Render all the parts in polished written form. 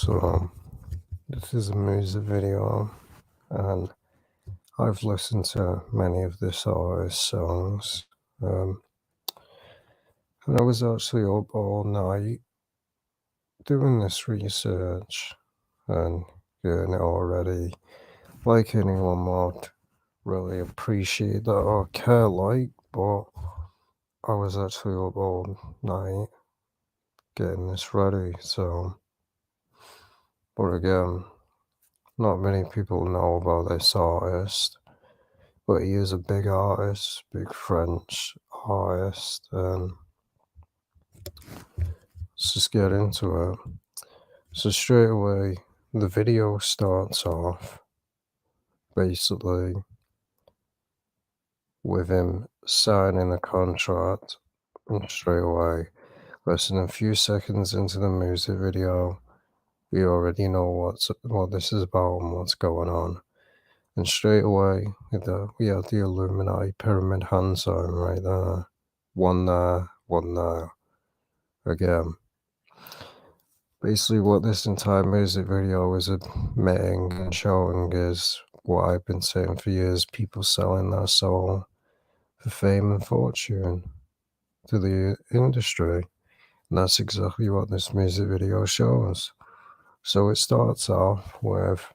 So, this is a music video, and I've listened to many of this artist's songs. Um, and I was actually up all night doing this research and getting it all ready, like anyone would really appreciate that or care like, but I was actually up all night getting this ready, but again, not many people know about this artist. But he is a big artist, big French artist, and let's just get into it. So straight away, the video starts off basically with him signing a contract, and straight away, less than a few seconds into the music video, we already know what this is about and what's going on. And straight away, we have the Illuminati pyramid hand sign right there. One there, again. Basically, what this entire music video is admitting and showing is what I've been saying for years, people selling their soul for fame and fortune to the industry. And that's exactly what this music video shows. So it starts off with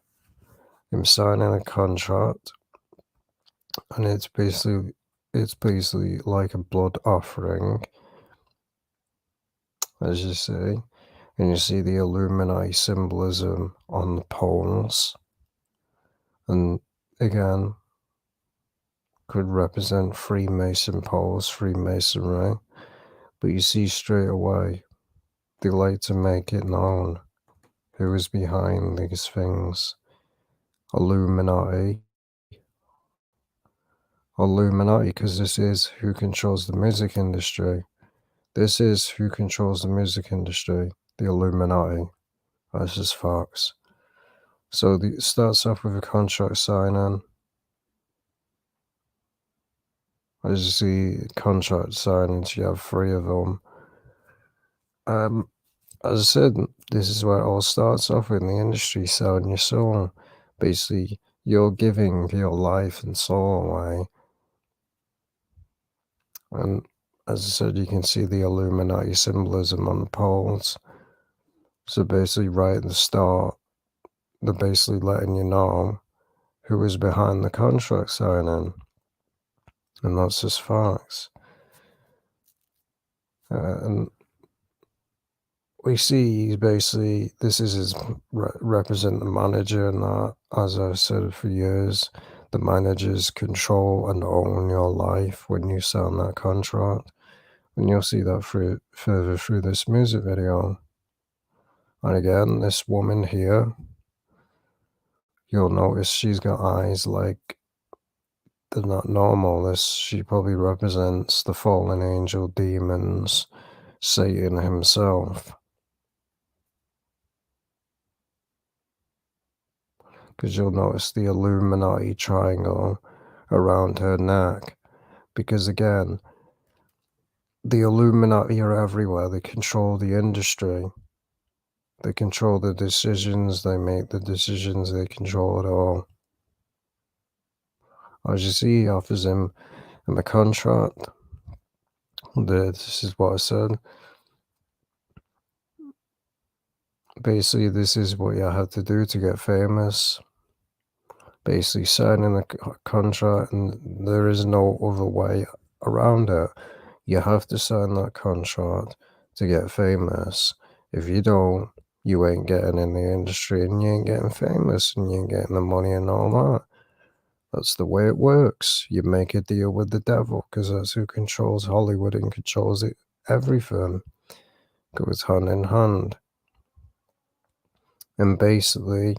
him signing a contract, and it's basically like a blood offering, as you see. And you see the Illuminati symbolism on the poles. And again, could represent Freemason poles, Freemasonry. But you see straight away, they like to make it known who is behind these things. Illuminati, because this is who controls the music industry. This is who controls the music industry, the Illuminati. That's just facts. So it starts off with a contract signing. As you see, contract signings, you have 3 of them. As I said, this is where it all starts off in the industry, selling your soul. Basically, you're giving your life and soul away. And as I said, you can see the Illuminati symbolism on the poles. So basically, right at the start, they're basically letting you know who is behind the contract signing. And that's just facts. And we see basically this is his represent the manager, and that, as I've said for years, the managers control and own your life when you sign that contract. And you'll see that further through this music video. And again, this woman here, you'll notice she's got eyes like they're not normal. She probably represents the fallen angel, demons, Satan himself. Because you'll notice the Illuminati triangle around her neck. Because again, the Illuminati are everywhere. They control the industry. They control the decisions. They make the decisions. They control it all. As you see, he offers him a contract. This is what I said. Basically, this is what you have to do to get famous. Basically, signing a contract, and there is no other way around it. You have to sign that contract to get famous. If you don't, you ain't getting in the industry, and you ain't getting famous, and you ain't getting the money and all that. That's the way it works. You make a deal with the devil, because that's who controls Hollywood and controls it, everything. Goes hand in hand. And basically,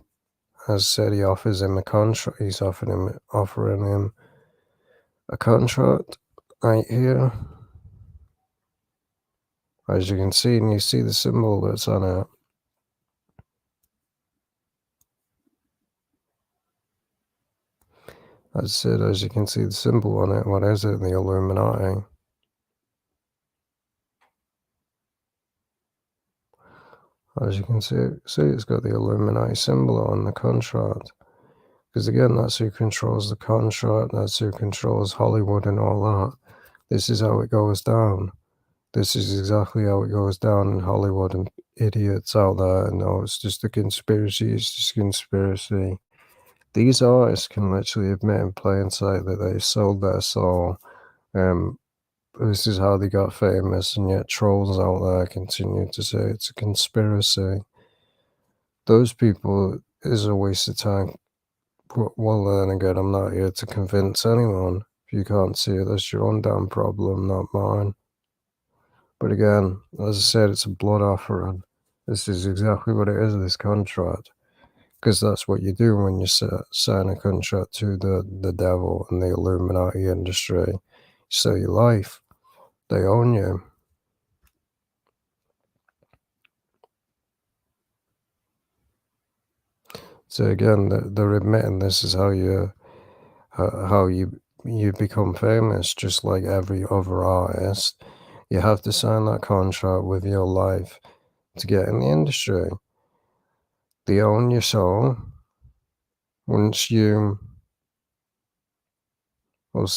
as I said, he offers him a contract. He's offering him a contract right here. As you can see, and you see the symbol that's on it. As I said, as you can see the symbol on it. What is it? The Illuminati. As you can see, it's got the Illuminati symbol on the contract. Because again, that's who controls the contract, that's who controls Hollywood and all that. This is how it goes down. This is exactly how it goes down in Hollywood, and idiots out there know it's just a conspiracy, it's just a conspiracy. These artists can literally admit in plain sight that they sold their soul. Um, this is how they got famous, and yet trolls out there continue to say it's a conspiracy. Those people is a waste of time. Well, then again, I'm not here to convince anyone. If you can't see it, that's your own damn problem, not mine. But again, as I said, it's a blood offering. This is exactly what it is, this contract. Because that's what you do when you sign a contract to the devil and the Illuminati industry. You sell your life. They own you. So again, they're admitting this is how you become famous, just like every other artist. You have to sign that contract with your life to get in the industry. They own your soul. Once you, well,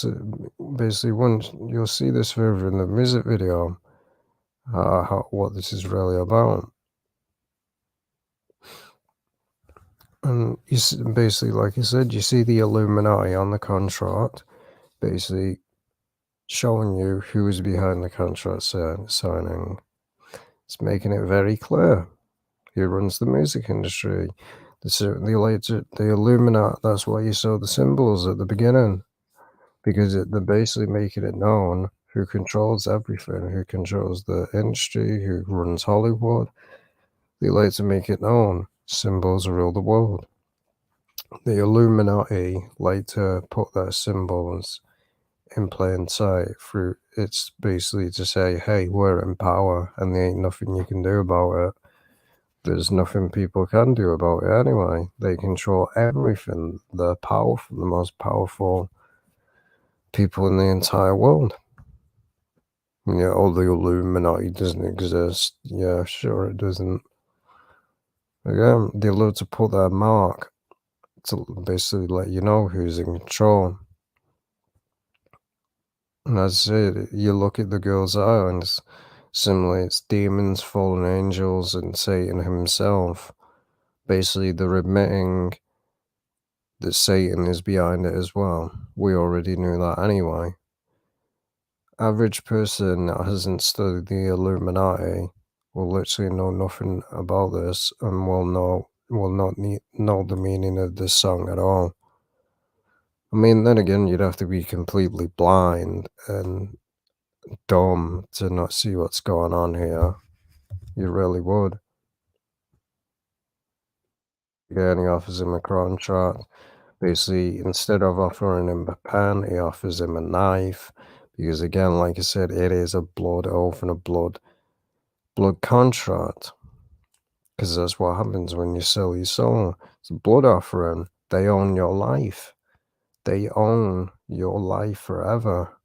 basically, once you'll see this further in the music video, what this is really about. And basically, like I said, you see the Illuminati on the contract, basically showing you who is behind the contract signing. It's making it very clear who runs the music industry. The Illuminati, that's why you saw the symbols at the beginning, because they're basically making it known who controls everything, who controls the industry, who runs Hollywood. They like to make it known symbols rule the world. The Illuminati like to put their symbols in plain sight through it's basically to say, hey, we're in power and there ain't nothing you can do about it. There's nothing people can do about it anyway. They control everything. They're powerful, the most powerful people in the entire world. Yeah, all the Illuminati doesn't exist. Yeah, sure it doesn't. Again, they love to put their mark to basically let you know who's in control. And as I said, you look at the girl's eye and it's similarly, it's demons, fallen angels, and Satan himself. Basically, they're admitting that Satan is behind it as well. We already knew that anyway. Average person that hasn't studied the Illuminati will literally know nothing about this and will not know the meaning of this song at all. I mean, then again, you'd have to be completely blind and dumb to not see what's going on here. You really would. Again, he offers him a contract. Basically, instead of offering him a pen, he offers him a knife. Because again, like I said, it is a blood oath and a blood contract. Because that's what happens when you sell your soul. It's a blood offering. They own your life. They own your life forever.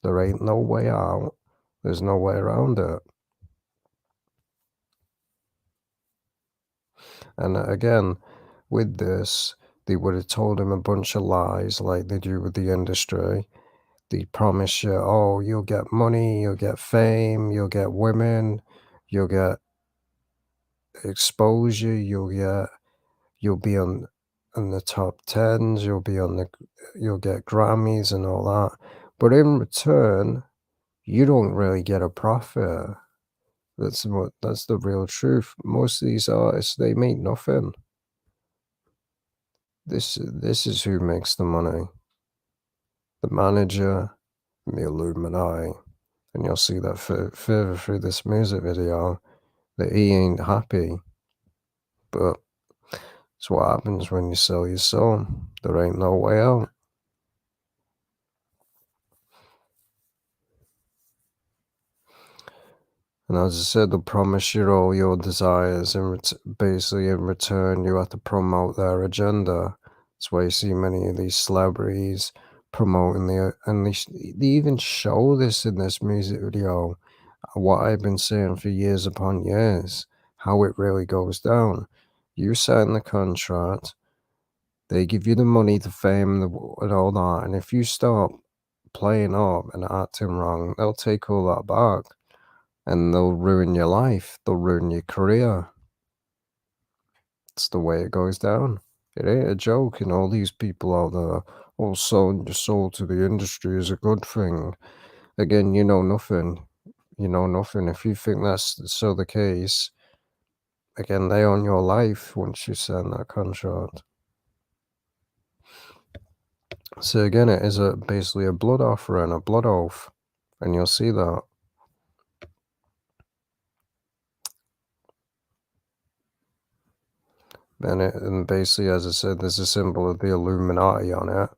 There ain't no way out. There's no way around it. And again, with this, they would have told him a bunch of lies like they do with the industry. They promise you, oh, you'll get money, you'll get fame, you'll get women, you'll get exposure, you'll be on the top tens, you'll get Grammys and all that. But in return, you don't really get a profit. That's the real truth. Most of these artists, they make nothing. This is who makes the money. The manager and the Illuminati. And you'll see that further through this music video that he ain't happy. But it's what happens when you sell your soul. There ain't no way out. And as I said, they'll promise you all your desires, and basically in return, you have to promote their agenda. That's why you see many of these celebrities promoting and they even show this in this music video. What I've been saying for years upon years, how it really goes down. You sign the contract, they give you the money, the fame, and all that, and if you start playing up and acting wrong, they'll take all that back, and they'll ruin your life, they'll ruin your career. It's the way it goes down. It ain't a joke, and all these people out there, all selling your soul to the industry is a good thing. Again, you know nothing. You know nothing. If you think that's so the case, again, they own your life once you sign that contract. So again, it is basically a blood offering, a blood oath, and you'll see that. And basically, as I said, there's a symbol of the Illuminati on it,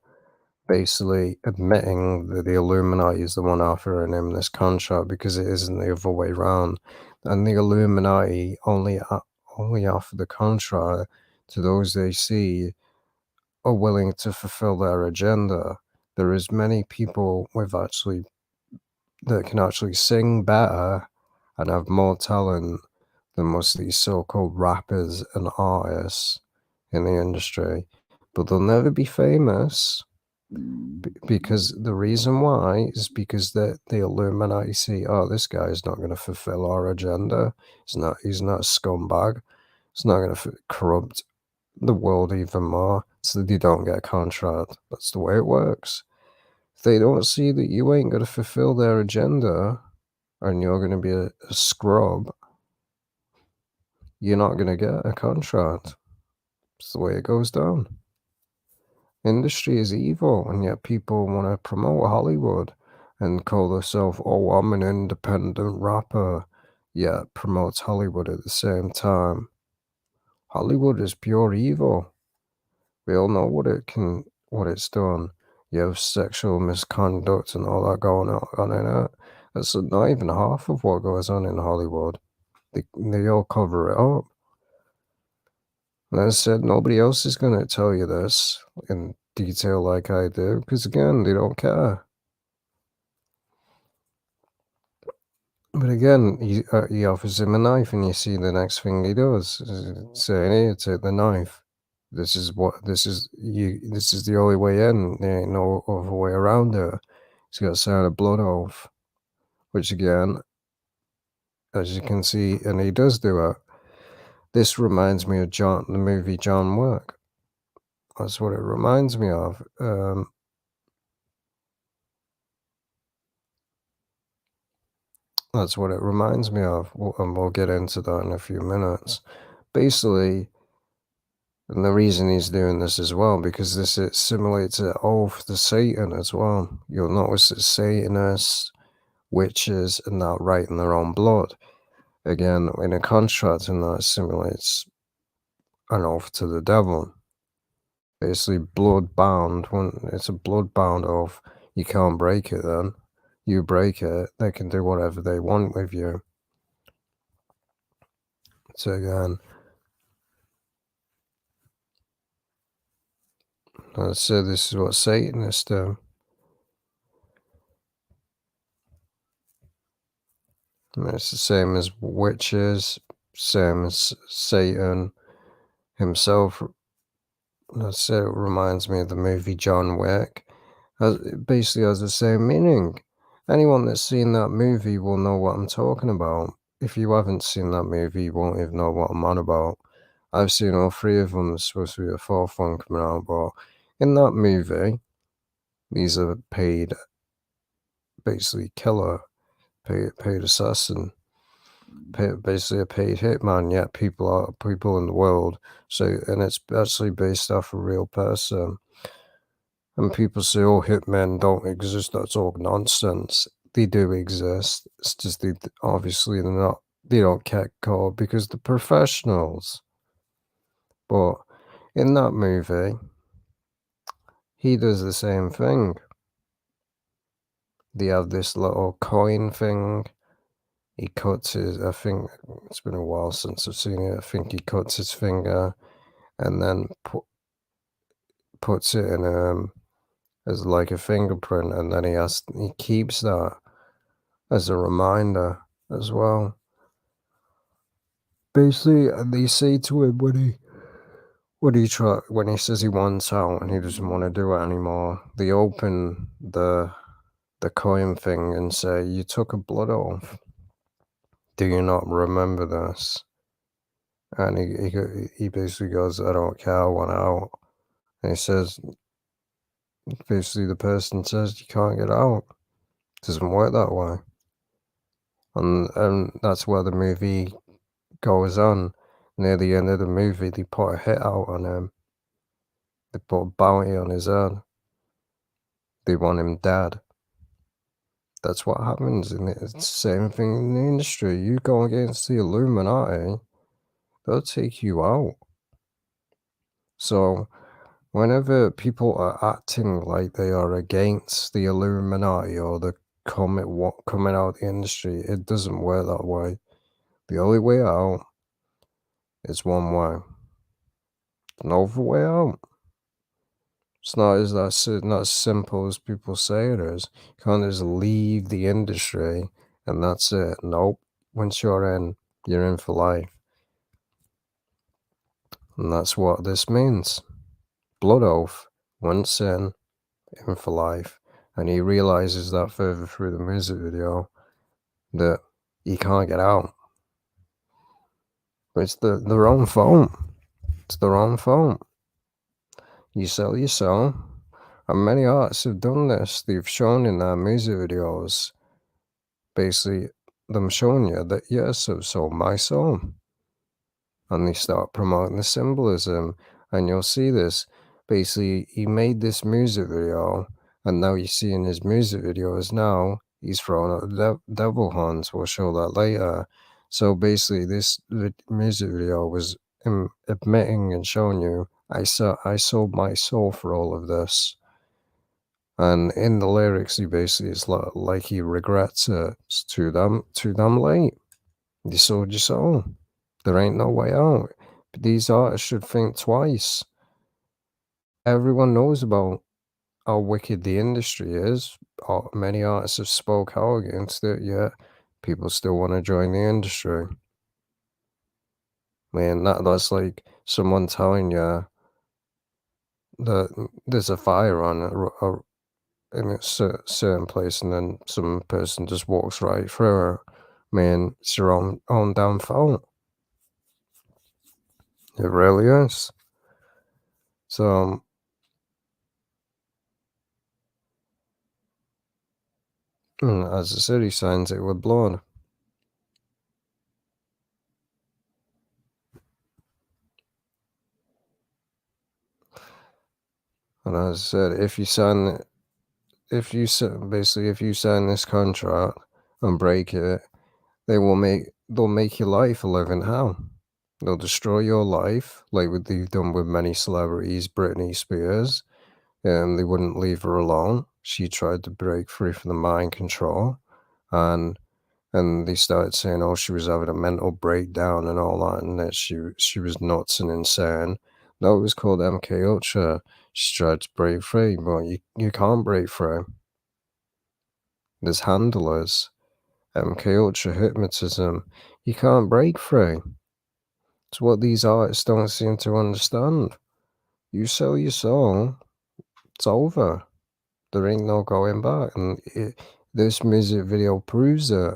basically admitting that the Illuminati is the one offering him this contract because it isn't the other way around. And the Illuminati only offer the contract to those they see are willing to fulfill their agenda. There is many people that can actually sing better and have more talent than most of these so-called rappers and artists in the industry, but they'll never be famous because the reason why is because the Illuminati see, oh, this guy is not going to fulfill our agenda. He's not a scumbag. He's not going to corrupt the world even more, so that you don't get a contract. That's the way it works. If they don't see that you ain't going to fulfill their agenda and you're going to be a scrub, you're not going to get a contract. It's the way it goes down. Industry is evil, and yet people want to promote Hollywood and call themselves, oh, I'm an independent rapper, yet promotes Hollywood at the same time. Hollywood is pure evil. We all know what it's done. You have sexual misconduct and all that going on in it. That's not even half of what goes on in Hollywood. They all cover it up. And as I said, nobody else is going to tell you this in detail like I do, because again, they don't care. But again, he offers him a knife, and you see the next thing he does is saying, "Here, take the knife. This is the only way in. There ain't no other way around it." He's got to sign a blood oath, which again, as you can see, and he does do it. This reminds me of the movie John Wick. That's what it reminds me of. That's what it reminds me of, and we'll get into that in a few minutes. Basically, and the reason he's doing this as well, because it simulates an oath to Satan as well. You'll notice that Satanists, witches, and that write in their own blood. Again, in a contract, and that simulates an oath to the devil. Basically, blood bound. When it's a blood bound oath, you can't break it then. You break it, they can do whatever they want with you. So again, so this is what Satanists do. And it's the same as witches, same as Satan himself. That's it. Reminds me of the movie John Wick. It basically has the same meaning. Anyone that's seen that movie will know what I'm talking about. If you haven't seen that movie, you won't even know what I'm on about. I've seen all three of them. There's supposed to be a fourth one coming out, but in that movie, these are basically killer, paid assassin, basically a paid hitman. Yet people in the world. So, and it's actually based off a real person. And people say, oh, hitmen don't exist. That's all nonsense. They do exist. It's just obviously they don't get caught because they're professionals. But in that movie, he does the same thing. They have this little coin thing. He cuts I think it's been a while since I've seen it. I think he cuts his finger and then puts it in as like a fingerprint, and then he keeps that as a reminder as well. Basically, they say to him when he says he wants out and he doesn't want to do it anymore, they open the coin thing and say, "You took a blood oath. Do you not remember this?" And he basically goes, "I don't care, I want out." And he says, basically, the person says, "You can't get out. It doesn't work that way." And that's where the movie goes on. Near the end of the movie, they put a hit out on him. They put a bounty on his head. They want him dead. That's what happens, and it's the same thing in the industry. You go against the Illuminati, they'll take you out. So whenever people are acting like they are against the Illuminati or the coming out the industry, it doesn't work that way. The only way out is one way. No other way out. It's not as not as simple as people say it is. You can't just leave the industry and that's it. Nope. Once you're in for life. And that's what this means. Blood oath, once in for life. And he realizes that further through the music video that he can't get out. But it's the wrong phone. It's the wrong phone. You sell your soul. And many artists have done this. They've shown in their music videos, basically, them showing you that, yes, I've sold my soul. And they start promoting the symbolism. And you'll see this. Basically, he made this music video, and now you see in his music videos now, he's throwing out the devil horns. We'll show that later. So basically, this music video was him admitting and showing you, I sold my soul for all of this. And in the lyrics, he basically is like he regrets it. It's too damn late. You sold your soul. There ain't no way out. But these artists should think twice. Everyone knows about how wicked the industry is. Many artists have spoke out against it, yet people still want to join the industry. Man, that's like someone telling you that there's a fire on in a certain place, and then some person just walks right through it. Man, it's your own damn fault. It really is. So, as I said, he signs it with blood. And as I said, if you sign this contract and break it, they'll make your life a living hell. They'll destroy your life, like what they've done with many celebrities, Britney Spears, and they wouldn't leave her alone. She tried to break free from the mind control, and and they started saying, oh, she was having a mental breakdown and all that, and that she was nuts and insane. No, it was called MK Ultra. She tried to break free, but you can't break free. There's handlers, MK Ultra hypnotism. You can't break free. It's what these artists don't seem to understand. You sell your soul, it's over. There ain't no going back, and this music video proves it.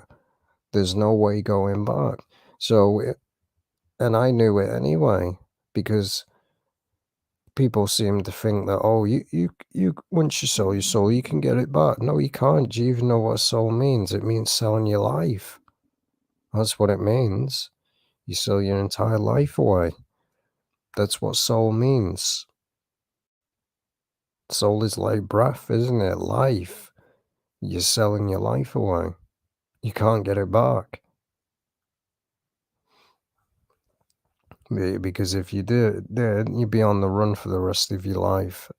There's no way going back. So, and I knew it anyway, because people seem to think that, oh, you once you sell your soul, you can get it back. No, you can't. Do you even know what soul means? It means selling your life. That's what it means. You sell your entire life away. That's what soul means. Soul is like breath, isn't it? Life. You're selling your life away. You can't get it back. Because if you did, you'd be on the run for the rest of your life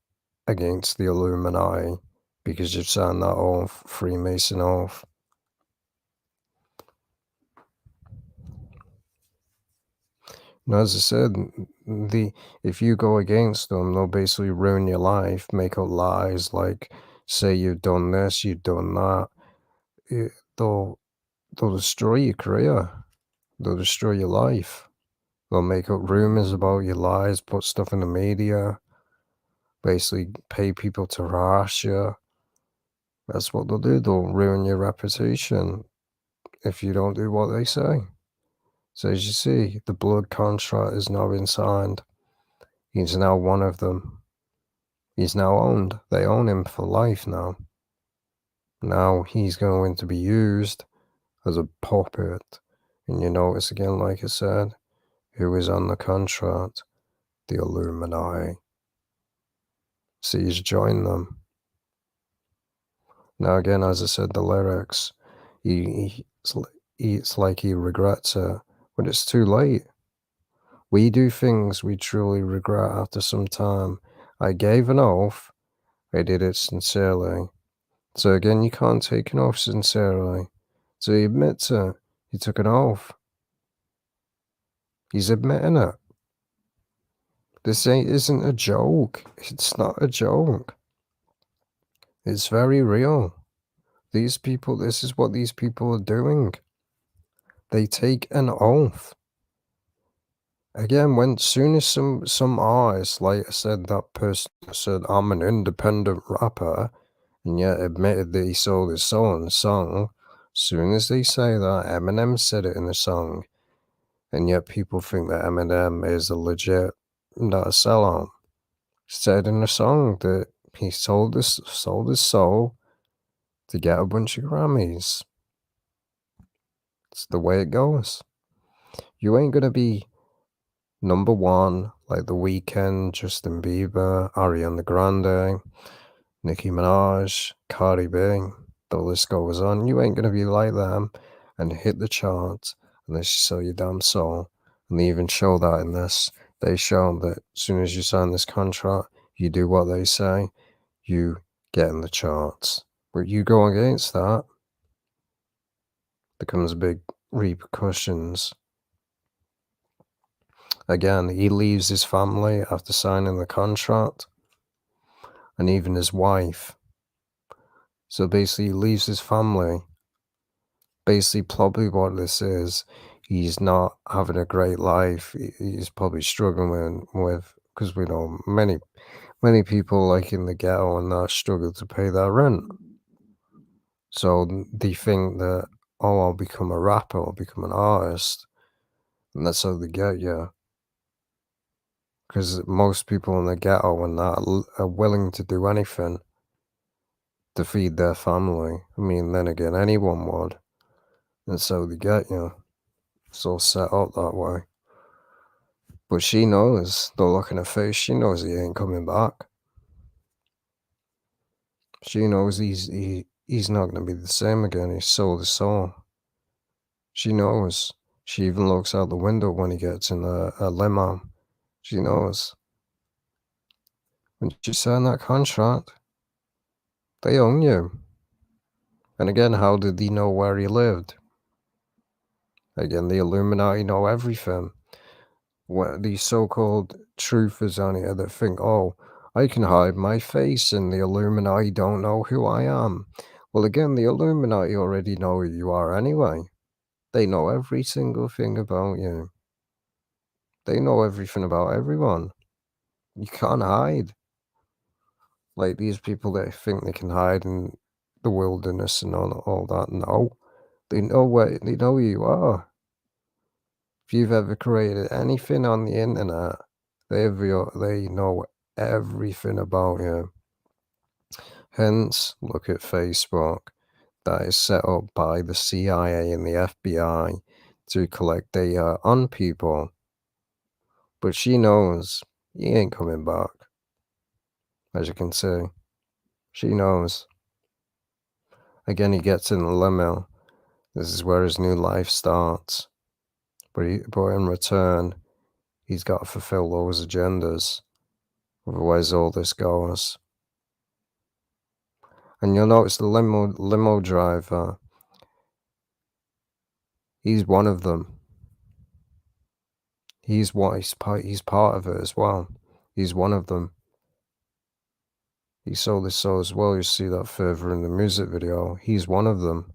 against the Illuminati because you've signed that oath, Freemason oath. And as I said, if you go against them, they'll basically ruin your life, make up lies like say you've done this, you've done that. They'll destroy your career. They'll destroy your life. They'll make up rumors about your lies, put stuff in the media, basically pay people to harass you. That's what they'll do. They'll ruin your reputation if you don't do what they say. So as you see, the blood contract has now been signed. He's now one of them. He's now owned. They own him for life now. Now he's going to be used as a puppet. And you notice again, like I said, who is on the contract? The Illuminati. So he's joined them. Now again, as I said, the lyrics, it's like he regrets it, but it's too late. We do things we truly regret after some time. I gave an oath. I did it sincerely. So again, you can't take an oath sincerely. So he admits it. He took an oath. He's admitting it. This isn't a joke. It's not a joke. It's very real. These people, this is what these people are doing. They take an oath. Again, when soon as some artist, like I said, that person said, I'm an independent rapper, and yet admitted that he sold his soul in the song, soon as they say that, Eminem said it in the song, and yet people think that Eminem is a legit, not a sellout. Said in the song that he sold his soul to get a bunch of Grammys. It's the way it goes. You ain't gonna be number one like The Weeknd, Justin Bieber, Ariana Grande, Nicki Minaj, Cardi B. The list goes on. You ain't gonna be like them and hit the charts unless you sell your damn soul. And they even show that in this. They show that as soon as you sign this contract, you do what they say, you get in the charts. But you go against that, there comes big repercussions. Again, he leaves his family after signing the contract, and even his wife. So basically, he leaves his family. Basically, probably what this is, he's not having a great life. He's probably struggling with because we know many people like in the ghetto and that struggle to pay their rent. So they think that, oh, I'll become a rapper, I'll become an artist, and that's how they get you. Because most people in the ghetto and that are willing to do anything to feed their family. I mean, then again, anyone would. And so they get you. It's all set up that way. But she knows, the look in her face, she knows he ain't coming back. She knows he's not going to be the same again. He's sold his soul. She knows. She even looks out the window when he gets in a limo. She knows. When she signed that contract, they own you. And again, how did they know where he lived? Again, the Illuminati know everything. These so-called truthers on here that think, oh, I can hide my face and the Illuminati don't know who I am. Well, again, the Illuminati already know who you are anyway. They know every single thing about you. They know everything about everyone. You can't hide. Like these people that think they can hide in the wilderness and all that. No, they know who you are. If you've ever created anything on the internet, they know everything about you. Hence, look at Facebook. That is set up by the CIA and the FBI to collect data on people. But she knows he ain't coming back. As you can see, she knows. Again, he gets in the limo. This is where his new life starts. But in return, he's got to fulfill those agendas. Otherwise, all this goes. And you'll notice the limo driver, he's one of them. He's part of it as well. He's one of them. He sold his soul as well. You see that further in the music video. He's one of them.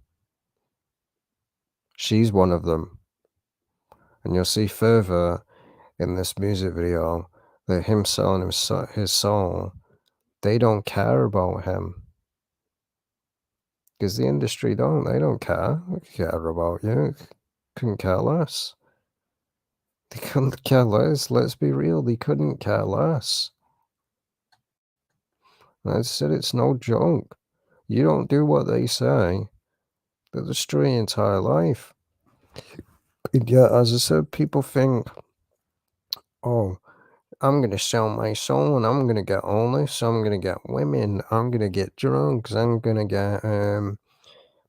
She's one of them. And you'll see further, in this music video, that him selling his soul, they don't care about him. Because the industry they don't care. They care about you. Couldn't care less. They couldn't care less. Let's be real. They couldn't care less. I said it's no joke. You don't do what they say, they'll destroy your entire life. And yeah, as I said, people think, oh, I'm gonna sell my soul and I'm gonna get all this. I'm gonna get women. I'm gonna get drugs. I'm gonna get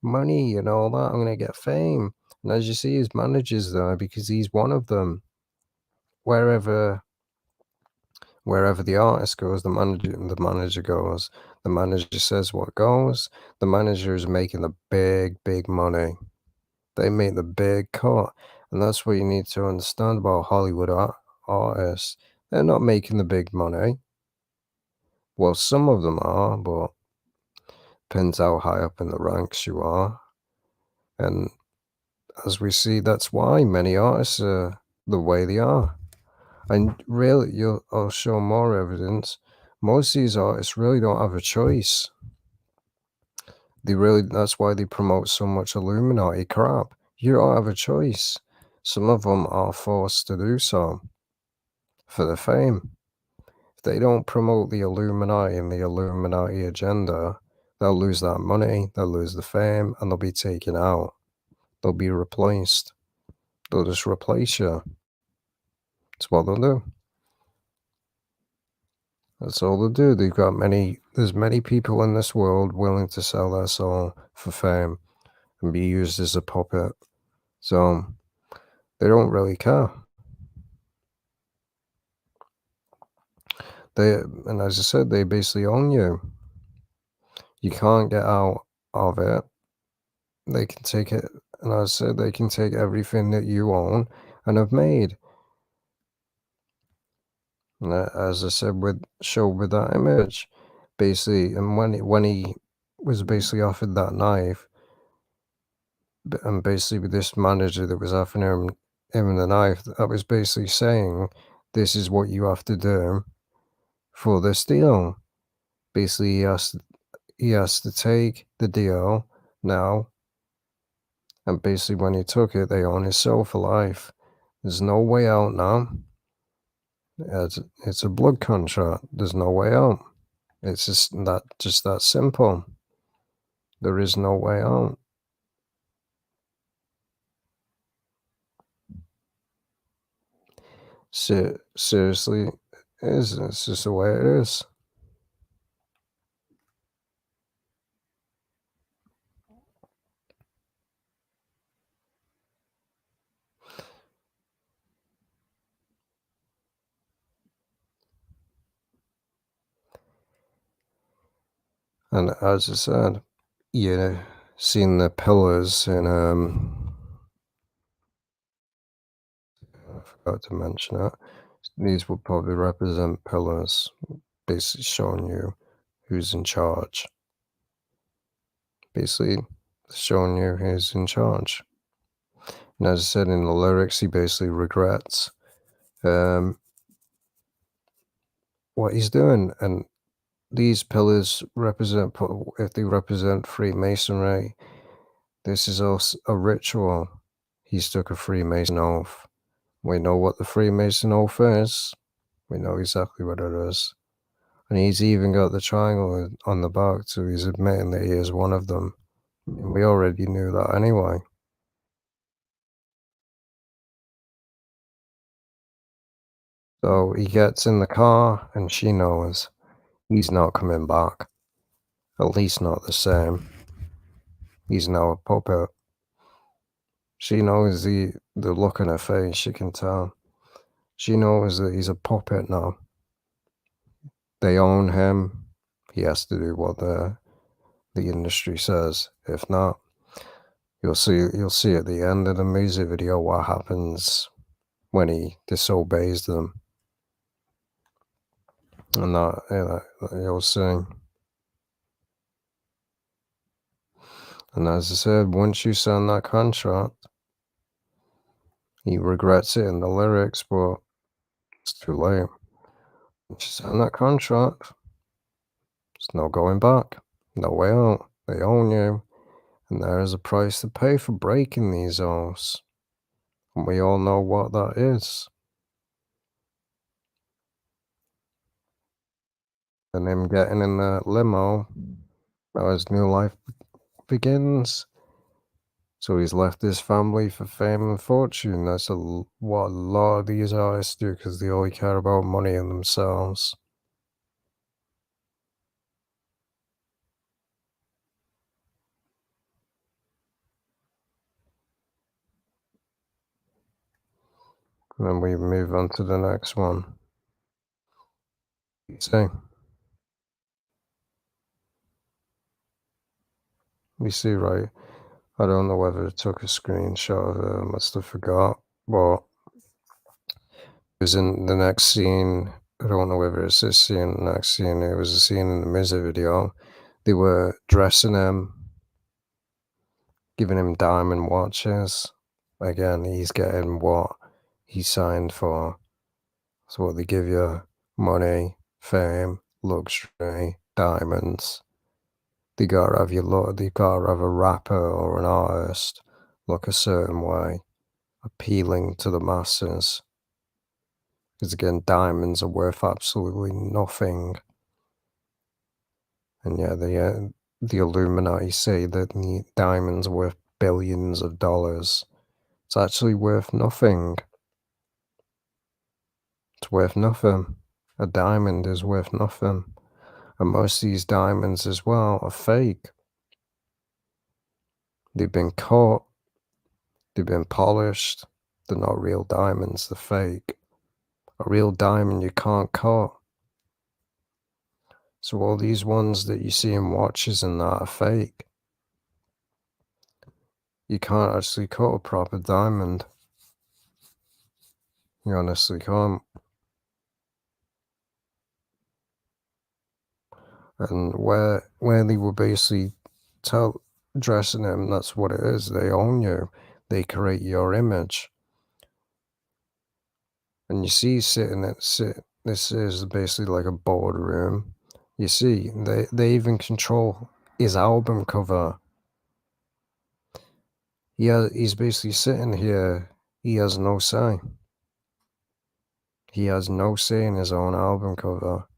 money and all that. I'm gonna get fame. And as you see, his manager's there because he's one of them. Wherever wherever the artist goes, the manager goes. The manager says what goes. The manager is making the big money. They make the big cut, and that's what you need to understand about Hollywood artists. They're not making the big money. Well, some of them are, but depends how high up in the ranks you are. And as we see, that's why many artists are the way they are. And really, I'll show more evidence. Most of these artists really don't have a choice. That's why they promote so much Illuminati crap. You don't have a choice. Some of them are forced to do so for the fame. If they don't promote the Illuminati and the Illuminati agenda, they'll lose that money, they'll lose the fame, and they'll be taken out. They'll be replaced. They'll just replace you. That's what they'll do. That's all they'll do. There's many people in this world willing to sell their soul for fame and be used as a puppet. So they don't really care. And as I said, they basically own you. You can't get out of it. They can take it, and as I said, they can take everything that you own and have made. And as I said, showed with that image, basically, and when he was basically offered that knife, and basically with this manager that was offering him the knife, that was basically saying, this is what you have to do for this deal. Basically, he has to take the deal now, and basically when he took it, they own his soul for life. There's no way out now. It's a blood contract. There's no way out. It's just that simple. There is no way out. Seriously, it's just the way it is. And as I said, you seen the pillars in I forgot to mention it. These will probably represent pillars, basically showing you who's in charge. Basically showing you who's in charge. And as I said in the lyrics, he basically regrets what he's doing. And these pillars represent, if they represent Freemasonry, this is also a ritual. He's took a Freemason oath. We know what the Freemason oath is. We know exactly what it is. And he's even got the triangle on the back, so he's admitting that he is one of them. And we already knew that anyway. So he gets in the car, and she knows he's not coming back. At least not the same. He's now a puppet. She knows the look on her face, she can tell. She knows that he's a puppet now. They own him. He has to do what the industry says. If not, you'll see at the end of the music video what happens when he disobeys them. And you'll see. And as I said, once you sign that contract, he regrets it in the lyrics, but It's too late. Once you sign that contract, there's no going back. No way out. They own you. And there is a price to pay for breaking these oaths. And we all know what that is. And him getting in the limo, now his new life begins. So he's left his family for fame and fortune. That's what a lot of these artists do because they only care about money and themselves. And then we move on to the next one. See, we see, right? I don't know whether it took a screenshot of it. I must have forgot. But it was in the next scene. I don't know whether it's this scene, the next scene. It was a scene in the music video. They were dressing him, giving him diamond watches. Again, he's getting what he signed for. So what they give you: money, fame, luxury, diamonds. They gotta have you look. They gotta have a rapper or an artist look a certain way, appealing to the masses. Because again, diamonds are worth absolutely nothing. And yeah, the Illuminati say that the diamonds are worth billions of dollars. It's actually worth nothing. It's worth nothing. A diamond is worth nothing. And most of these diamonds as well are fake. They've been caught, they've been polished. They're not real diamonds, they're fake. A real diamond you can't cut. So all these ones that you see in watches and that are fake. You can't actually cut a proper diamond. You honestly can't. And where they were basically dressing him, that's what it is. They own you. They create your image. And you see this is basically like a boardroom. You see, they even control his album cover. He's basically sitting here. He has no say. He has no say in his own album cover.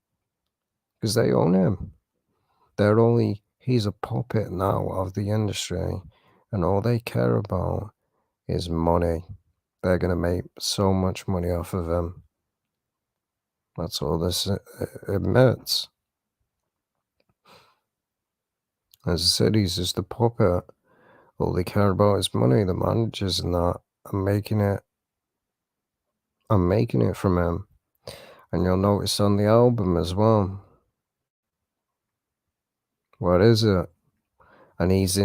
Because they own him. He's a puppet now of the industry. And all they care about is money. They're gonna make so much money off of him. That's all this admits. As I said, he's just a puppet. All they care about is money. The managers and that I'm making it from him. And you'll notice on the album as well. What is it? And he's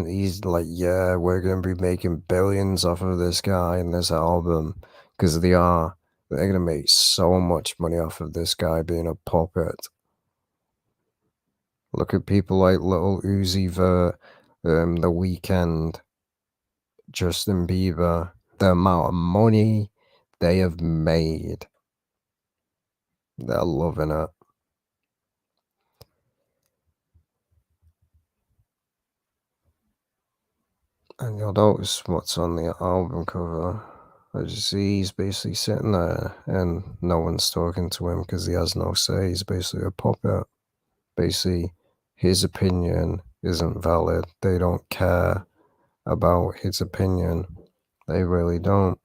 like, yeah, we're gonna be making billions off of this guy and this album. Because they are. They're gonna make so much money off of this guy being a puppet. Look at people like Little Uzi Vert, The Weeknd, Justin Bieber, the amount of money they have made. They're loving it. And you'll notice what's on the album cover. As you see, he's basically sitting there and no one's talking to him because he has no say. He's basically a puppet. Basically, his opinion isn't valid. They don't care about his opinion. They really don't.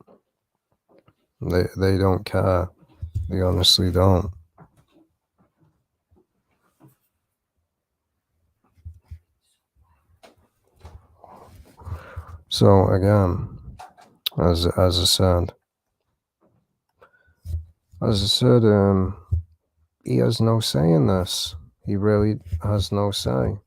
They don't care. They honestly don't. So again, as I said, he has no say in this. He really has no say.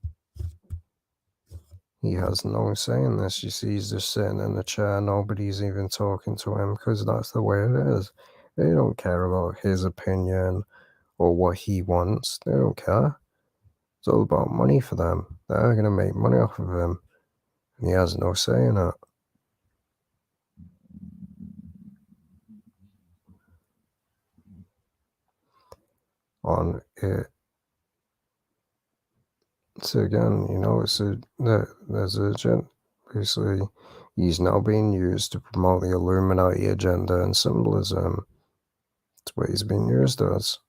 He has no say in this. You see, he's just sitting in the chair. Nobody's even talking to him because that's the way it is. They don't care about his opinion or what he wants. They don't care. It's all about money for them. They're going to make money off of him. And he has no say in it. on it. So again, there's a agenda. Basically, he's now being used to promote the Illuminati agenda and symbolism. That's what he's being used as.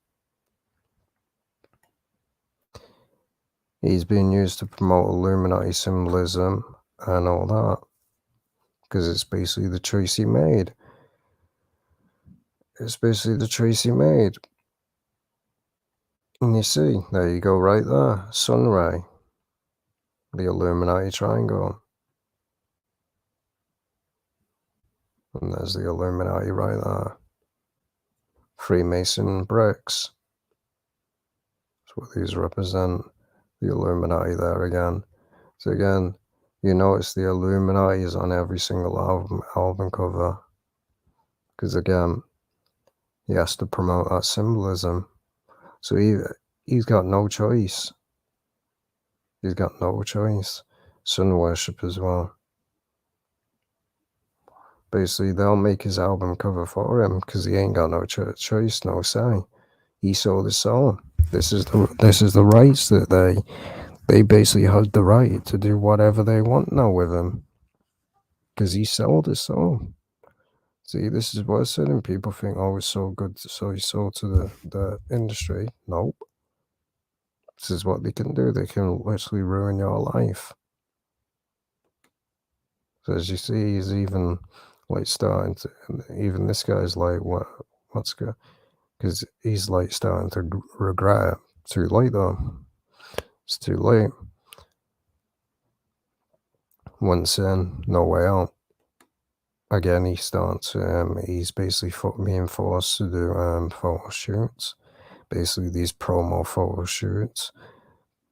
He's being used to promote Illuminati symbolism and all that. Because it's basically the choice he made. It's basically the choice he made. And you see, there you go right there. Sun ray. The Illuminati triangle. And there's the Illuminati right there. Freemason bricks. That's what these represent. The Illuminati there again. So again, you notice the Illuminati is on every single album cover. Because again, he has to promote that symbolism. So he's got no choice. He's got no choice. Sun worship as well. Basically, they'll make his album cover for him because he ain't got no choice, no say. He sold his soul. This is the rights that they basically had the right to do whatever they want now with him because he sold his soul. See, this is what I said, and people think, oh, it's so good, so he sold to the industry. Nope. This is what they can do. They can literally ruin your life. So as you see, he's even like starting to, even this guy's like, what's good? Because he's like starting to regret it. Too late though. It's too late. Once in, no way out. Again, he starts, he's basically being forced to do photo shoots. Basically, these promo photo shoots.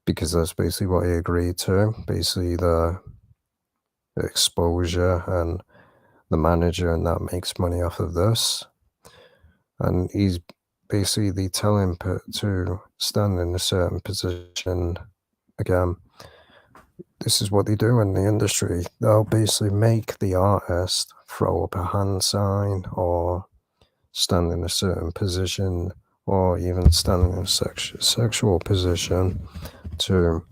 Because that's basically what he agreed to. Basically, the exposure and the manager and that makes money off of this. And he's basically telling him to stand in a certain position. Again, this is what they do in the industry. They'll basically make the artist throw up a hand sign or stand in a certain position or even stand in a sexual position to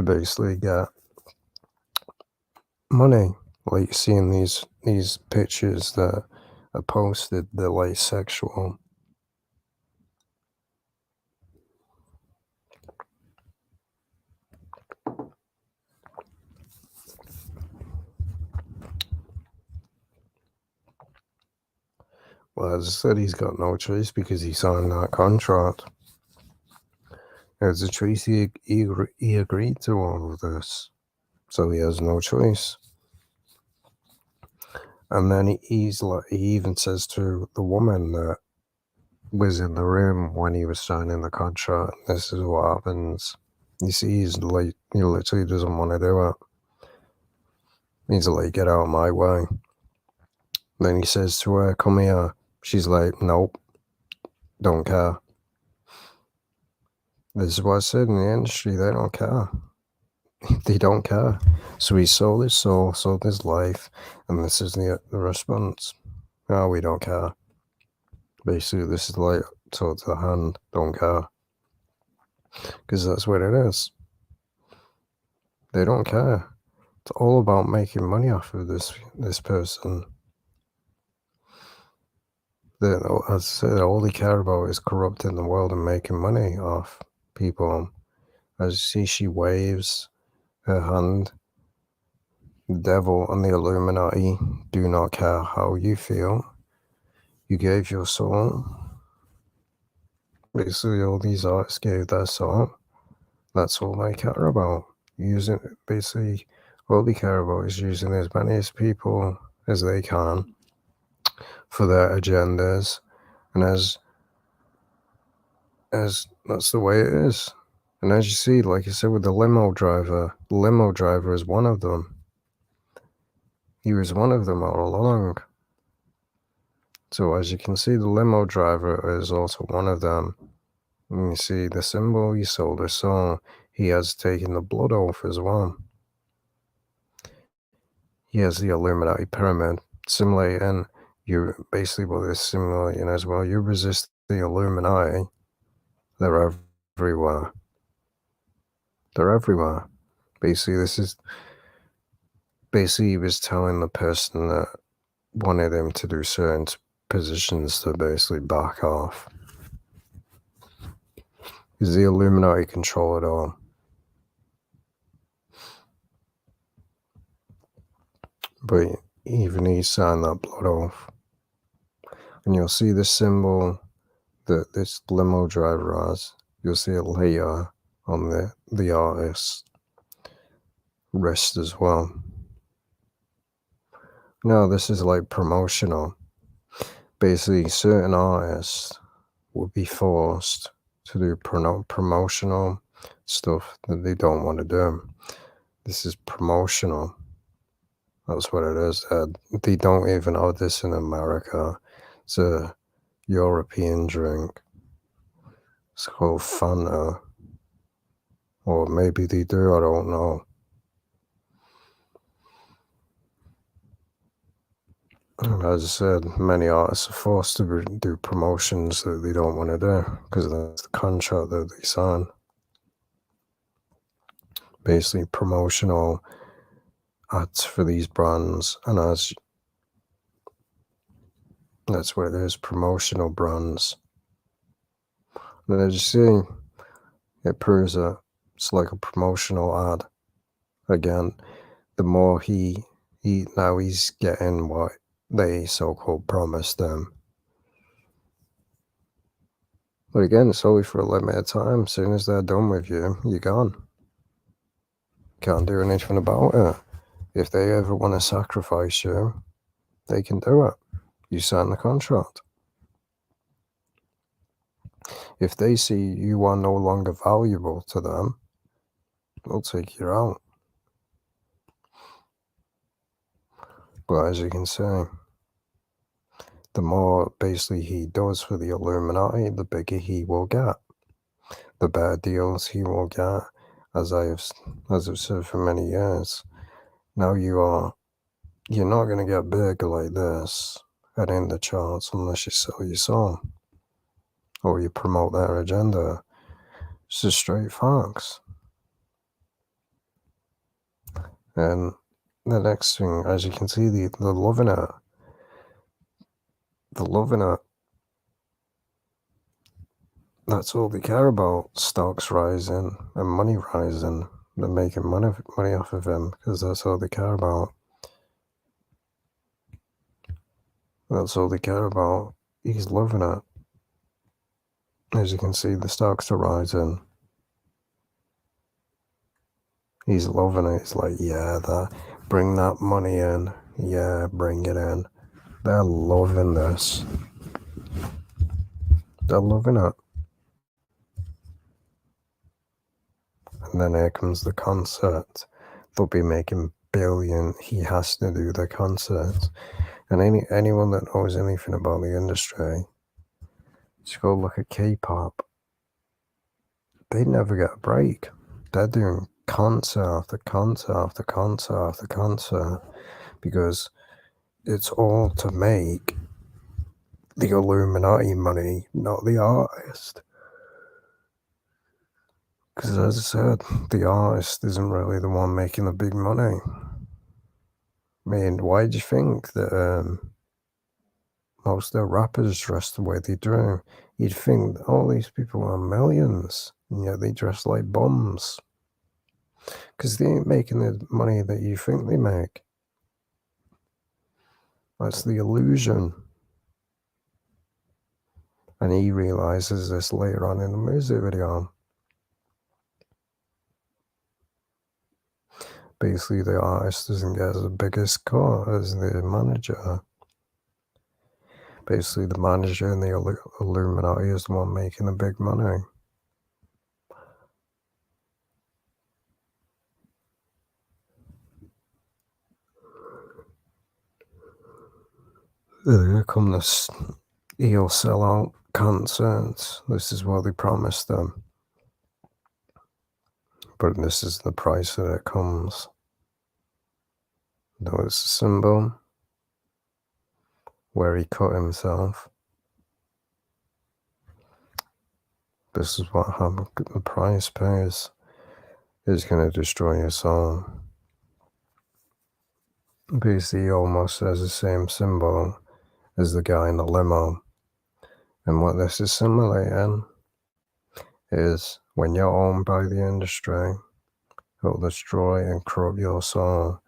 basically get money. Like you see in these pictures that are posted, they're like sexual. Well, as I said, he's got no choice because he signed that contract. As a choice, he agreed to all of this, so he has no choice. And then he even says to the woman that was in the room when he was signing the contract, this is what happens. You see, he literally doesn't want to do it. He's like, get out of my way. Then he says to her, come here. She's like, nope, don't care. This is what I said in the industry, they don't care. They don't care. So he sold his soul, sold his life, and this is the response. Oh, we don't care. Basically, this is like told to the hand, don't care. Because that's what it is. They don't care. It's all about making money off of this person. As I said, all they care about is corrupting the world and making money off people. As you see, she waves her hand. The devil and the Illuminati do not care how you feel. You gave your soul. Basically, all these artists gave their soul. That's all they care about. Basically, all they care about is using as many as people as they can for their agendas. And as that's the way it is. And as you see, like I said, with the limo driver is one of them. He was one of them all along. So as you can see, the limo driver is also one of them. And you see the symbol, he sold his soul. He has taken the blood oath as well. He has the Illuminati pyramid, simulating You basically what they're simulating as well, you resist the Illuminati, they're everywhere. They're everywhere. Basically, this is basically he was telling the person that wanted him to do certain positions to basically back off. Because the Illuminati control it all. But even he signed that blood oath. And you'll see the symbol that this limo driver has. You'll see it later on the artist's wrist as well. No, this is like promotional. Basically, certain artists would be forced to do promotional stuff that they don't want to do. This is promotional. That's what it is. They don't even have this in America. It's a European drink. It's called Fanta. Or maybe they do, I don't know. And as I said, many artists are forced to do promotions that they don't want to do because that's the contract that they sign. Basically, promotional ads for these brands, and that's what it is, promotional brands. And as you see, it proves that it's like a promotional ad. Again, the more now he's getting what they so-called promised him. But again, it's only for a limited time. As soon as they're done with you, you're gone. Can't do anything about it. If they ever want to sacrifice you, they can do it. You sign the contract. If they see you are no longer valuable to them, they'll take you out. But as you can see, the more basically he does for the Illuminati, the bigger he will get. The better deals he will get, as I've said for many years. Now you're not going to get big like this and in the charts unless you sell your song or you promote their agenda. It's just straight facts. And the next thing, as you can see, they're loving it. They're loving it. That's all they care about. Stocks rising and money rising. They're making money off of him because that's all they care about. That's all they care about. He's loving it. As you can see, the stocks are rising. He's loving it. He's like, yeah, bring that money in. Yeah, bring it in. They're loving this. They're loving it. And then here comes the concert. They'll be making billion. He has to do the concert. And anyone that knows anything about the industry, just go look at K-pop. They never get a break. They're doing concert after concert after concert after concert because it's all to make the Illuminati money, not the artist. Because as I said, the artist isn't really the one making the big money. I mean, why do you think that most of the rappers dress the way they do? You'd think all these people are millions, and yet they dress like bums. Because they ain't making the money that you think they make. That's the illusion. And he realizes this later on in the music video. Basically, the artist doesn't get as big a cut as the manager. Basically, the manager and the Illuminati is the one making the big money. Here come this he'll sell out concerts. This is what they promised them. But this is the price that it comes. Notice the symbol. where he cut himself. This is what happened. The price pays is going to destroy your soul. Basically, almost has the same symbol as the guy in the limo. And what this is simulating is when you're owned by the industry, it'll destroy and corrupt your soul.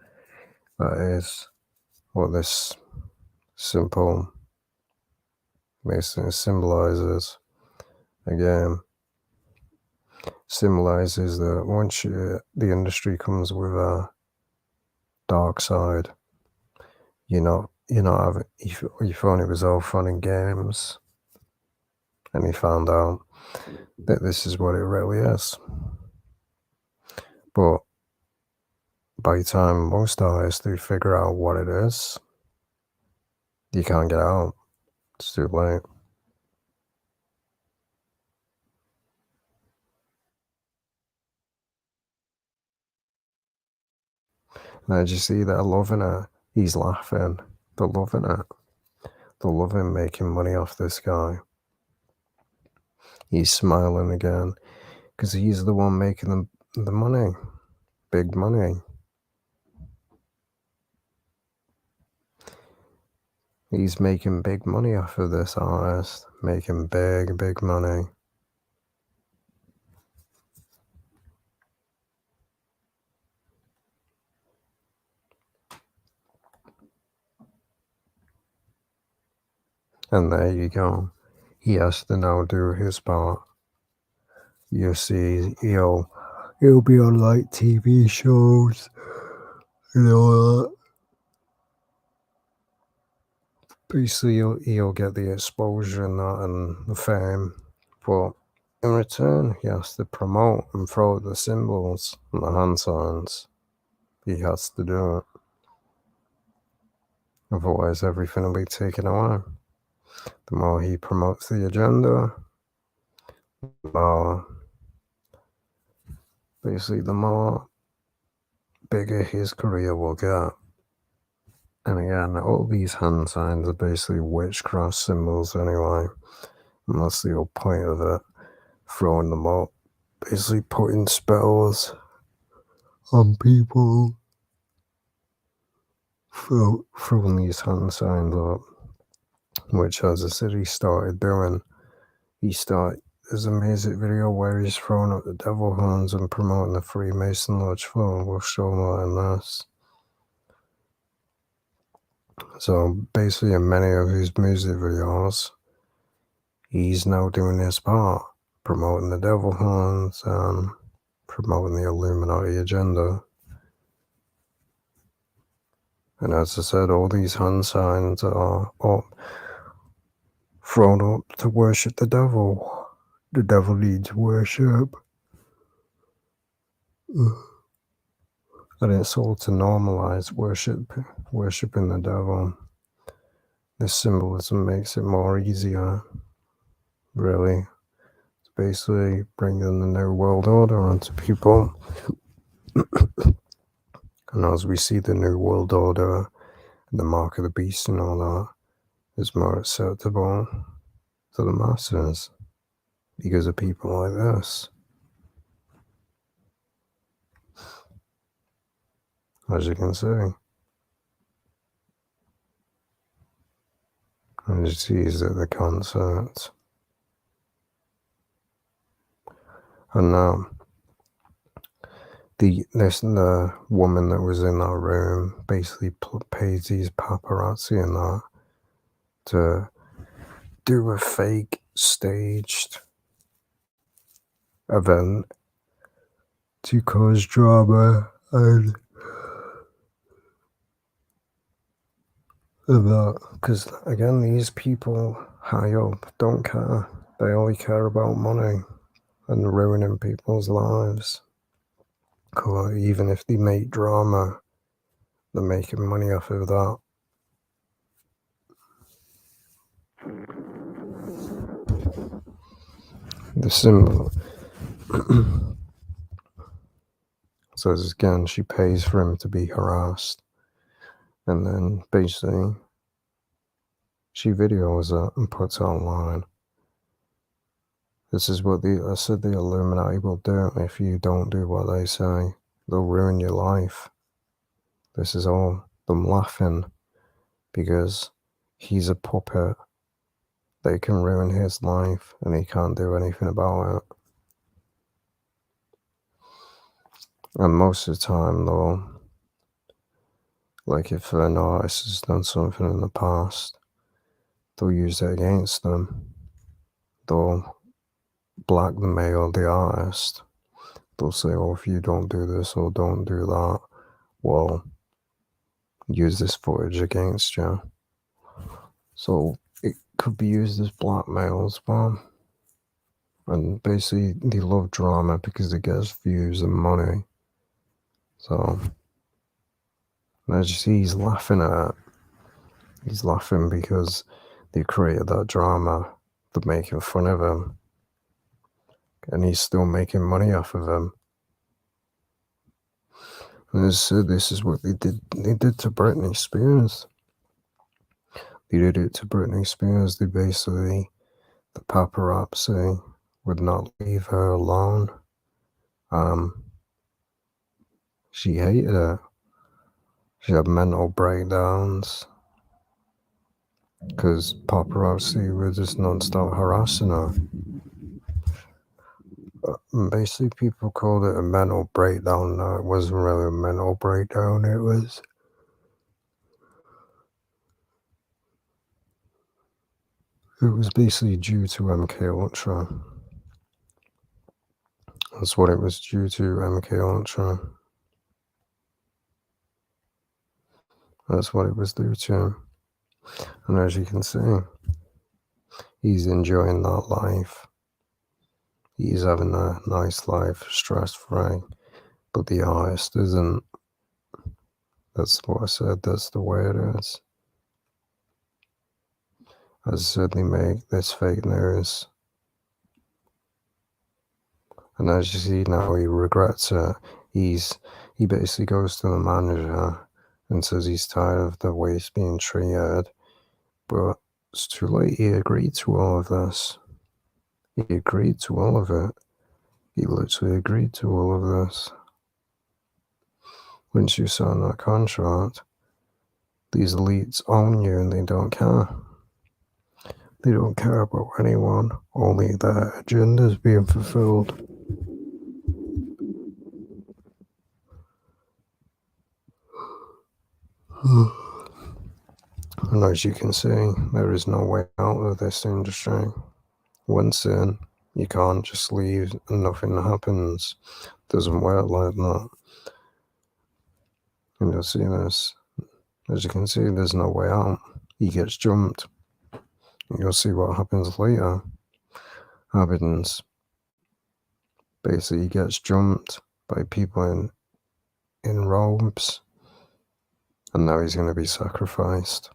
That is what this simple basically symbolizes. Again, symbolizes that once the industry comes with a dark side, you're not having, you thought it was all fun and games, and you found out that this is what it really is. But by the time most artists do figure out what it is, you can't get out. It's too late. And as you see, they're loving it. He's laughing. They're loving it. They're loving making money off this guy. He's smiling again because he's the one making the money. Big money. He's making big money off of this artist. Making big, big money. And there you go. He has to now do his part. You see, he'll be on like TV shows and all that. Basically, he'll get the exposure and that and the fame, but in return, he has to promote and throw the symbols and the hand signs. He has to do it. Otherwise, everything will be taken away. The more he promotes the agenda, the more, basically, the more bigger his career will get. And again, all these hand signs are basically witchcraft symbols anyway. And that's the whole point of it. Throwing them up. Basically putting spells on people. Throwing these hand signs up. Which, as I said, he started doing. There's a music video where he's throwing up the devil horns and promoting the Freemason Lodge floor. We'll show more in this. So basically, in many of his music videos, he's now doing his part, promoting the devil horns and promoting the Illuminati agenda. And as I said, all these hand signs are thrown up to worship the devil. The devil needs worship. And it's all to normalize worshiping the devil. This symbolism makes it more easier, really. It's basically bringing the new world order onto people. And as we see the new world order, the mark of the beast and all that is more acceptable to the masses because of people like this. As you can see. And you see he's at the concert. And now, the woman that was in that room basically pays these paparazzi and that to do a fake staged event to cause drama and that. Because again, these people high up don't care. They only care about money and ruining people's lives. Even if they make drama, they're making money off of that. The symbol says again, she pays for him to be harassed. And then basically, She videos it and puts it online. This is what I said the Illuminati will do if you don't do what they say. They'll ruin your life. This is all them laughing because he's a puppet. They can ruin his life and he can't do anything about it. And most of the time, though, like if an artist has done something in the past, they'll use it against them. They'll blackmail the artist. They'll say, oh, if you don't do this or don't do that, well, use this footage against you. So it could be used as blackmail as well. And basically, they love drama because it gets views and money. So, as you see, he's laughing at it. He's laughing because they created that drama. They're making fun of him. And he's still making money off of him. And this is what they did. They did to Britney Spears. They did it to Britney Spears. They basically, the paparazzi would not leave her alone. She hated it. She had mental breakdowns because paparazzi were just non-stop harassing her. Basically, people called it a mental breakdown. No, it wasn't really a mental breakdown. It was basically due to MK Ultra. That's what it was due to, MK Ultra. That's what it was due to. And as you can see, he's enjoying that life. He's having a nice life, stress-free. But the artist isn't. That's what I said. That's the way it is. As I said, they make this fake news. And as you see now, he regrets it. He basically goes to the manager and says he's tired of the way he's being treated. But it's too late. He agreed to all of this. He agreed to all of it. He literally agreed to all of this. Once you sign that contract, these elites own you and they don't care. They don't care about anyone, only their agendas being fulfilled. And as you can see, there is no way out of this industry. Once in, you can't just leave and nothing happens. It doesn't work like that. And you'll see this. As you can see, there's no way out. He gets jumped. You'll see what happens later. Basically, he gets jumped by people in robes. And now he's going to be sacrificed.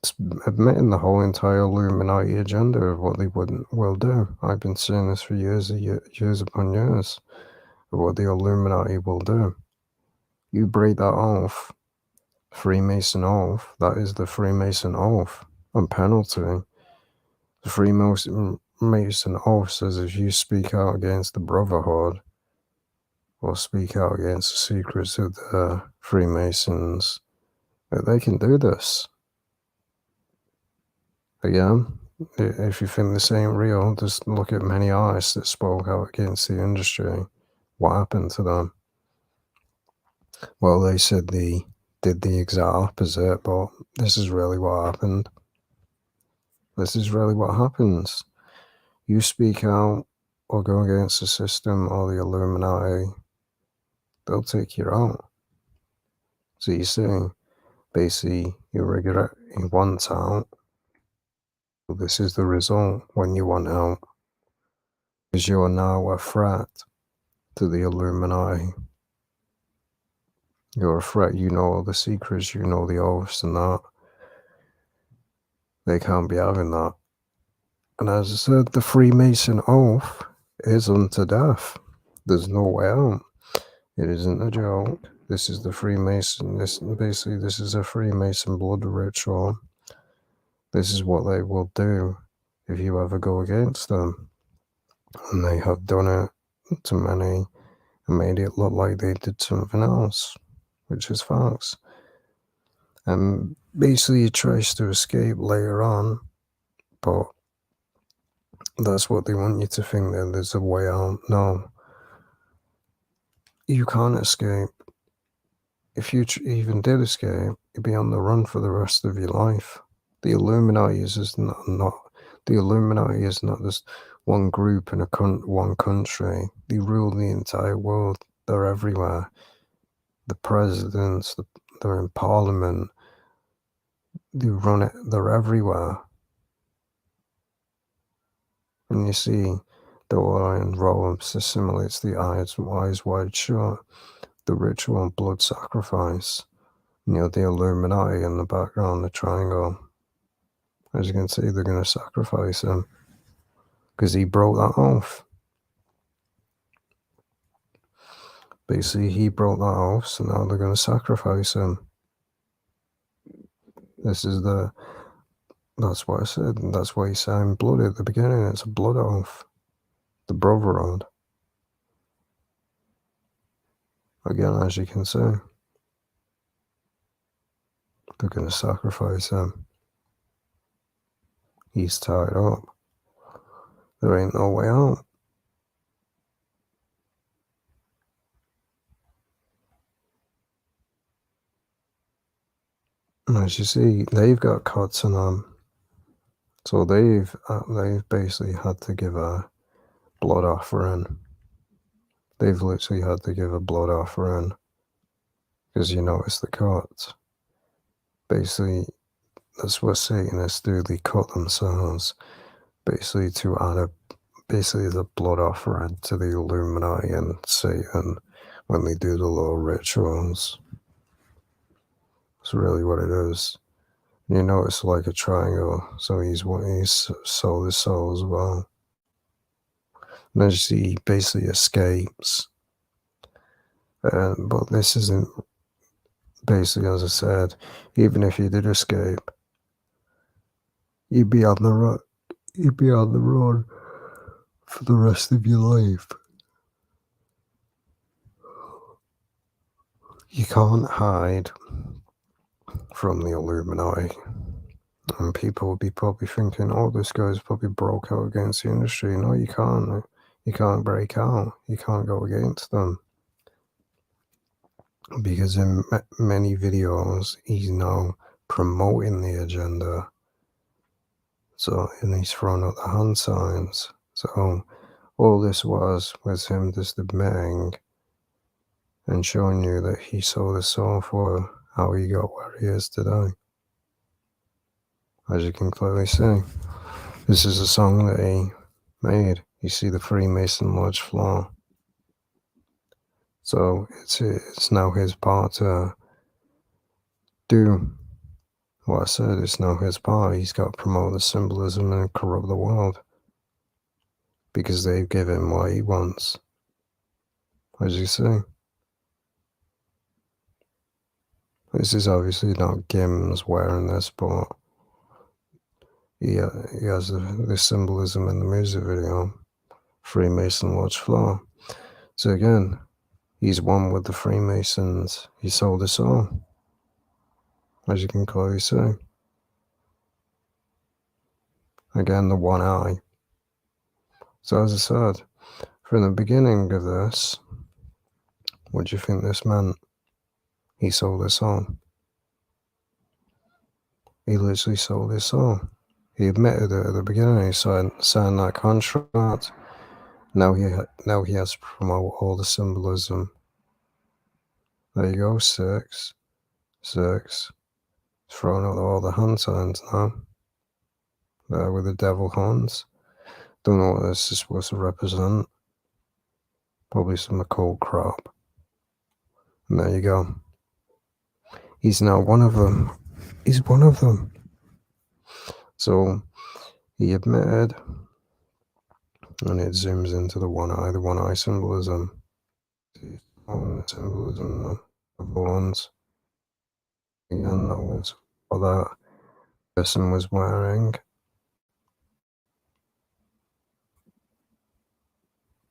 It's admitting the whole entire Illuminati agenda of what they will do. I've been saying this for years upon years of what the Illuminati will do. You break that oath, Freemason oath, that is the Freemason oath and penalty. The Freemason oath says if you speak out against the Brotherhood or speak out against the secrets of the Freemasons, that they can do this. Again, if you think this ain't real, just look at many artists that spoke out against the industry. What happened to them? Well, they said they did the exact opposite, but this is really what happened. This is really what happens. You speak out or go against the system or the Illuminati, they'll take you out. So you see, basically, you regret you want out. This is the result when you want out. Because you are now a threat to the Illuminati. You're a threat, you know all the secrets, you know the oaths and that. They can't be having that. And as I said, the Freemason oath is unto death. There's no way out. It isn't a joke. This is the Freemason. This is a Freemason blood ritual. This is what they will do if you ever go against them. And they have done it to many and made it look like they did something else, which is false. And basically he tries to escape later on, but that's what they want you to think, that there's a way out. No, you can't escape. If you even did escape, you'd be on the run for the rest of your life. The Illuminati is just not the Illuminati is not just one group in one country. They rule the entire world. They're everywhere. The presidents, they're in parliament. They run it. They're everywhere. And you see, the lion robe simulates the eyes wide shut. The ritual and blood sacrifice. The Illuminati in the background, the triangle. As you can see, they're going to sacrifice him because he broke that oath. Basically, he broke that oath, so now they're going to sacrifice him. That's what I said, and that's why he signed blood at the beginning. It's a blood oath. The brotherhood. Again, as you can see, they're going to sacrifice him. He's tied up. There ain't no way out. And as you see, they've got cuts on them. So they've basically had to give a blood offering. They've literally had to give a blood offering because you notice the cuts. Basically, that's what Satanists do. They cut themselves basically to add the blood offering to the Illuminati and Satan when they do the little rituals. That's really what it is. You notice like a triangle, so he's sold his soul as well. And as you see, he basically escapes. But this isn't basically, as I said, even if you did escape, you'd be on the run. You'd be on the run for the rest of your life. You can't hide from the Illuminati. And people will be probably thinking, oh, this guy's probably broke out against the industry. No, you can't. You can't break out. You can't go against them. Because in many videos, he's now promoting the agenda. So, and he's throwing out the hand signs. So, all this was him just admitting and showing you that he sold his soul for how he got where he is today. As you can clearly see, this is a song that he made. You see the Freemason Lodge flaw. So it's now his part to do what I said. It's now his part. He's got to promote the symbolism and corrupt the world because they've given him what he wants. As you see, this is obviously not GIMS wearing this, but he has the symbolism in the music video, Freemason Lodge flaw. So again, he's one with the Freemasons. He sold his soul, as you can clearly see. Again, the one eye. So as I said, from the beginning of this, what do you think this meant? He sold his soul. He literally sold his soul. He admitted it at the beginning. He signed that contract. Now he has to promote all the symbolism. There you go, 6, 6. Throwing out all the hand signs now. There with the devil horns. Don't know what this is supposed to represent. Probably some occult crap. And there you go. He's now one of them. He's one of them. So he admitted, and it zooms into the one eye symbolism. Symbolism. other ones. Again, that was what that person was wearing.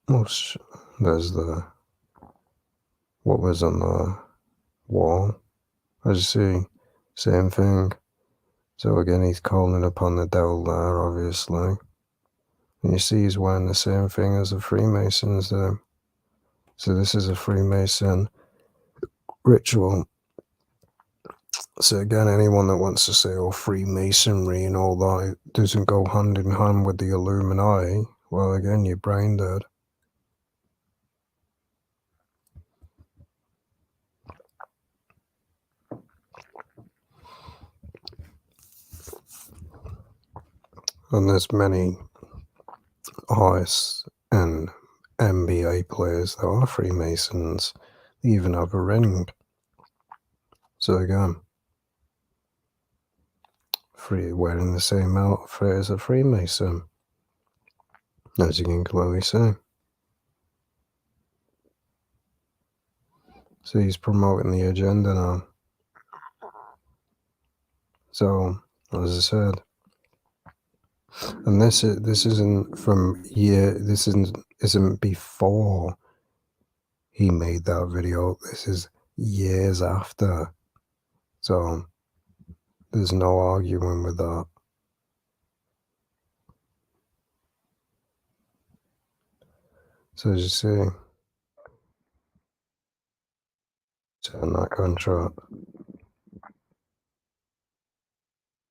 Most there's what was on the wall. As you see, same thing. So again, he's calling upon the devil there, obviously. And you see he's wearing the same thing as the Freemasons do. So this is a Freemason ritual. So again, anyone that wants to say, oh, Freemasonry and all that doesn't go hand in hand with the Illuminati, well, again, you're brain dead. And there's many artists and NBA players that are Freemasons. They even have a ring. So again, wearing the same outfit as a Freemason, as you can clearly see. So he's promoting the agenda now. So, as I said, and this isn't isn't before he made that video. This is years after. So there's no arguing with that. So as you see, turn that contract.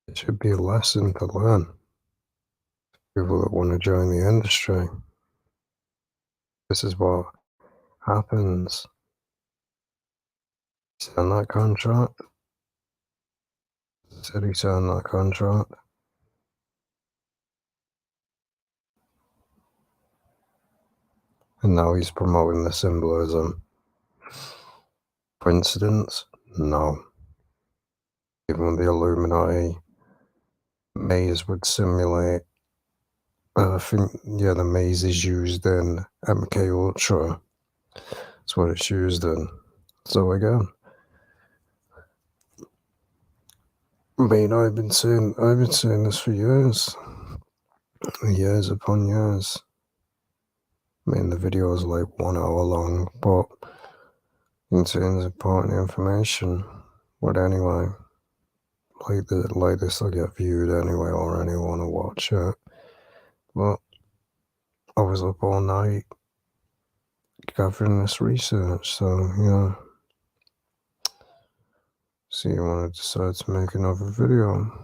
It should be a lesson to learn. People that want to join the industry. This is what happens. Sign that contract. Said he signed that contract. And now he's promoting the symbolism. Coincidence? No. Even the Illuminati maze would simulate. I think, yeah, the maze is used in MK Ultra. That's what it's used in. So again, I mean, I've been saying this for years upon years. I mean, the video is like 1 hour long, but contains important information. But anyway, like this will get viewed anyway, or anyone will watch it. But I was up all night gathering this research, so yeah. See when I decide to make another video.